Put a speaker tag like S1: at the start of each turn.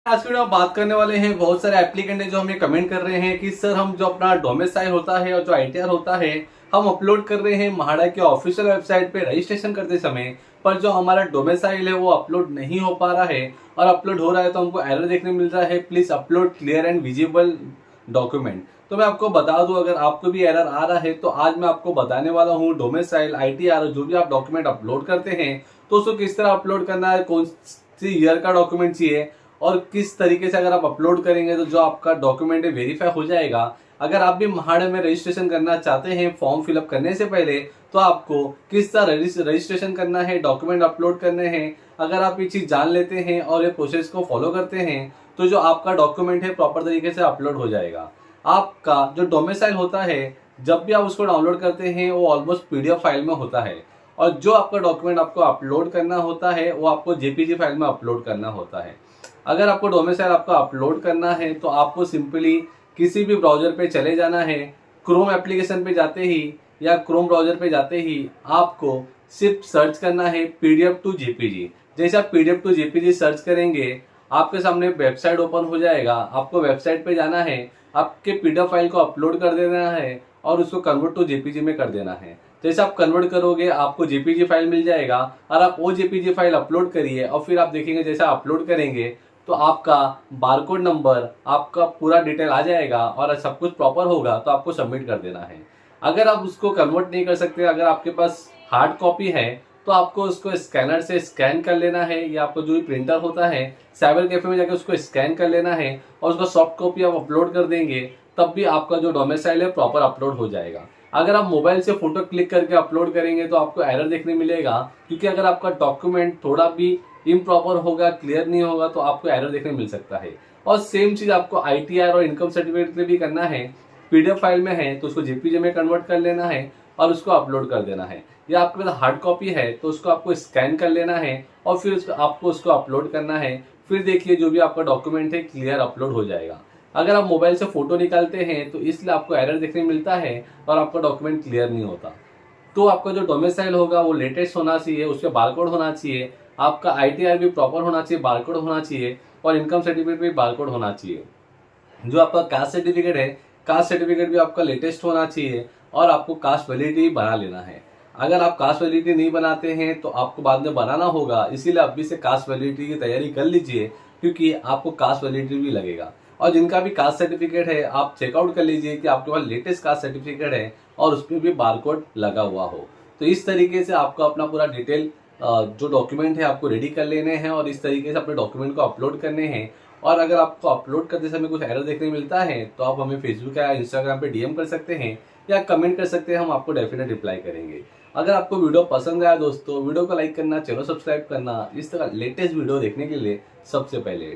S1: आज की वीडियो में बात करने वाले हैं। बहुत सारे एप्लीकेंट हैं जो हमें कमेंट कर रहे हैं कि सर हम जो अपना डोमिसाइल होता है और जो आईटीआर होता है हम अपलोड कर रहे हैं म्हाडा के ऑफिशियल वेबसाइट पे रजिस्ट्रेशन करते समय, पर जो हमारा डोमिसाइल है वो अपलोड नहीं हो पा रहा है और अपलोड हो रहा है तो हमको एरर देखने मिल रहा है, please upload clear and visible document. तो मैं आपको बता दूं, अगर आपको भी एरर आ रहा है तो आज मैं आपको बताने वाला हूं डोमिसाइल आईटीआर जो भी आप डॉक्यूमेंट अपलोड करते हैं तो उसको किस तरह अपलोड करना है, कौन सी ईयर का डॉक्यूमेंट चाहिए और किस तरीके से अगर आप अपलोड करेंगे तो जो आपका डॉक्यूमेंट है वेरीफाई हो जाएगा। अगर आप भी म्हाडा में रजिस्ट्रेशन करना चाहते हैं फॉर्म फिलअप करने से पहले, तो आपको किस तरह रजिस्ट्रेशन करना है, डॉक्यूमेंट अपलोड करने हैं, अगर आप ये चीज जान लेते हैं और ये प्रोसेस को फॉलो करते हैं तो जो आपका डॉक्यूमेंट है प्रॉपर तरीके से अपलोड हो जाएगा। आपका जो डोमिसाइल होता है जब भी आप उसको डाउनलोड करते हैं वो ऑलमोस्ट पीडीएफ फाइल में होता है और जो आपका डॉक्यूमेंट आपको अपलोड करना होता है वो आपको जेपीजी फाइल में अपलोड करना होता है। अगर आपको डोमिसाइल आपको अपलोड करना है तो आपको सिंपली किसी भी ब्राउजर पे चले जाना है। क्रोम एप्लीकेशन पे जाते ही या क्रोम ब्राउजर पे जाते ही आपको सिर्फ सर्च करना है पीडीएफ टू जेपीजी। जैसे आप पीडीएफ टू जेपीजी सर्च करेंगे आपके सामने वेबसाइट ओपन हो जाएगा। आपको वेबसाइट पे जाना है, आपके पीडीएफ फाइल को अपलोड कर देना है और उसको कन्वर्ट टू जेपीजी में कर देना है। जैसे आप कन्वर्ट करोगे आपको जेपीजी फाइल मिल जाएगा और आप वो जेपीजी फाइल अपलोड करिए और फिर आप देखेंगे जैसा अपलोड करेंगे तो आपका बारकोड नंबर, आपका पूरा डिटेल आ जाएगा और सब कुछ प्रॉपर होगा तो आपको सबमिट कर देना है। अगर आप उसको कन्वर्ट नहीं कर सकते, अगर आपके पास हार्ड कॉपी है तो आपको उसको स्कैनर से स्कैन कर लेना है या आपको जो भी प्रिंटर होता है साइबर कैफे में जाकर उसको स्कैन कर लेना है और उसका सॉफ्ट कॉपी आप अपलोड कर देंगे, तब भी आपका जो डोमिसाइल है प्रॉपर अपलोड हो जाएगा। अगर आप मोबाइल से फोटो क्लिक करके अपलोड करेंगे तो आपको एरर देखने मिलेगा, क्योंकि अगर आपका डॉक्यूमेंट थोड़ा भी इम्प्रॉपर होगा, क्लियर नहीं होगा तो आपको एरर देखने मिल सकता है। और सेम चीज आपको आईटीआर और इनकम सर्टिफिकेट पे भी करना है। पीडीएफ फाइल में है तो उसको जेपीजी में कन्वर्ट कर लेना है और उसको अपलोड कर देना है, या आपके पास हार्ड कॉपी है तो उसको आपको स्कैन कर लेना है और फिर आपको उसको अपलोड करना है। फिर देखिए जो भी आपका डॉक्यूमेंट है क्लियर अपलोड हो जाएगा। अगर आप मोबाइल से फोटो निकालते हैं तो इसलिए आपको एरर देखने मिलता है और आपका डॉक्यूमेंट क्लियर नहीं होता। तो आपका जो डोमिसाइल होगा वो लेटेस्ट होना चाहिए, उस पर बारकोड होना चाहिए, आपका आईटीआर भी प्रॉपर होना चाहिए, बारकोड होना चाहिए और इनकम सर्टिफिकेट भी बारकोड होना चाहिए। जो आपका कास्ट सर्टिफिकेट है, कास्ट सर्टिफिकेट भी आपका लेटेस्ट होना चाहिए और आपको कास्ट वैलिडिटी बना लेना है। अगर आप कास्ट वैलिडिटी नहीं बनाते हैं तो आपको बाद में बनाना होगा, इसीलिए अभी से कास्ट वैलिडिटी की तैयारी कर लीजिए, क्योंकि आपको कास्ट वैलिडिटी भी लगेगा। और जिनका भी कास्ट सर्टिफिकेट है आप चेकआउट कर लीजिए कि आपके पास लेटेस्ट कास्ट सर्टिफिकेट है और उसमें भी बारकोड लगा हुआ हो। तो इस तरीके से आपको अपना पूरा डिटेल जो डॉक्यूमेंट है आपको रेडी कर लेने हैं और इस तरीके से अपने डॉक्यूमेंट को अपलोड करने हैं। और अगर आपको अपलोड करते समय कुछ एरर देखने मिलता है तो आप हमें फेसबुक या इंस्टाग्राम पे डीएम कर सकते हैं या कमेंट कर सकते हैं, हम आपको डेफिनेट रिप्लाई करेंगे। अगर आपको वीडियो पसंद आया दोस्तों, वीडियो को लाइक करना, चैनल सब्सक्राइब करना इस तरह लेटेस्ट वीडियो देखने के लिए सबसे पहले।